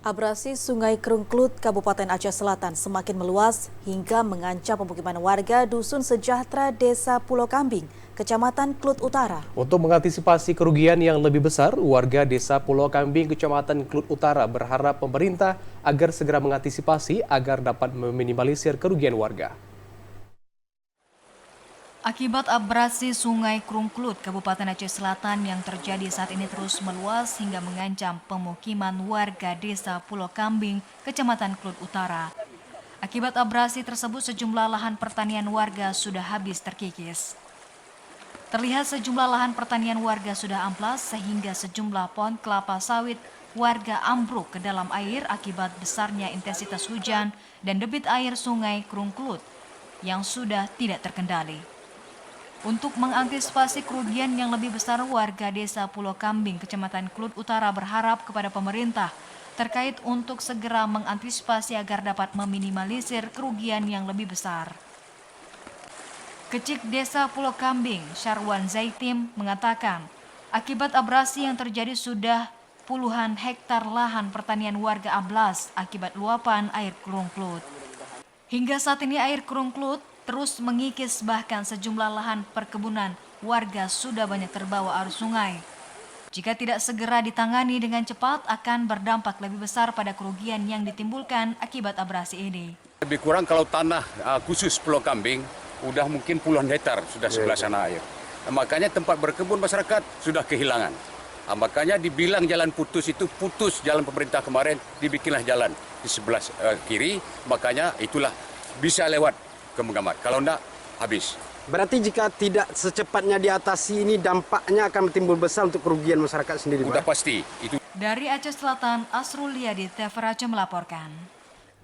Abrasi Sungai Krungklut, Kabupaten Aceh Selatan semakin meluas hingga mengancam pemukiman warga Dusun Sejahtera, Desa Pulau Kambing, Kecamatan Klut Utara. Untuk mengantisipasi kerugian yang lebih besar, warga Desa Pulau Kambing, Kecamatan Klut Utara berharap pemerintah agar segera mengantisipasi agar dapat meminimalisir kerugian warga. Akibat abrasi Sungai Krungklut, Kabupaten Aceh Selatan yang terjadi saat ini terus meluas hingga mengancam pemukiman warga Desa Pulau Kambing, Kecamatan Klut Utara. Akibat abrasi tersebut, sejumlah lahan pertanian warga sudah habis terkikis. Terlihat sejumlah lahan pertanian warga sudah amplas sehingga sejumlah pohon kelapa sawit warga ambruk ke dalam air akibat besarnya intensitas hujan dan debit air Sungai Krungklut yang sudah tidak terkendali. Untuk mengantisipasi kerugian yang lebih besar, warga Desa Pulau Kambing, Kecamatan Klut Utara berharap kepada pemerintah terkait untuk segera mengantisipasi agar dapat meminimalisir kerugian yang lebih besar. Kecik Desa Pulau Kambing, Syarwan Zaitim, mengatakan akibat abrasi yang terjadi sudah puluhan hektar lahan pertanian warga amblas akibat luapan air Krungklut. Hingga saat ini air Krungklut terus mengikis, bahkan sejumlah lahan perkebunan warga sudah banyak terbawa arus sungai. Jika tidak segera ditangani dengan cepat akan berdampak lebih besar pada kerugian yang ditimbulkan akibat abrasi ini. Lebih kurang kalau tanah khusus Pulau Kambing udah mungkin puluhan hektar sudah sebelah sana air. Makanya tempat berkebun masyarakat sudah kehilangan. Makanya dibilang jalan putus itu putus jalan pemerintah kemarin, dibikinlah jalan di sebelah kiri, makanya itulah bisa lewat ke Menggamat. Kalau enggak, habis. Berarti jika tidak secepatnya diatasi ini dampaknya akan timbul besar untuk kerugian masyarakat sendiri, Udah Pak? pasti. Itu. Dari Aceh Selatan, Asrul Liadi, TVRI Aceh melaporkan.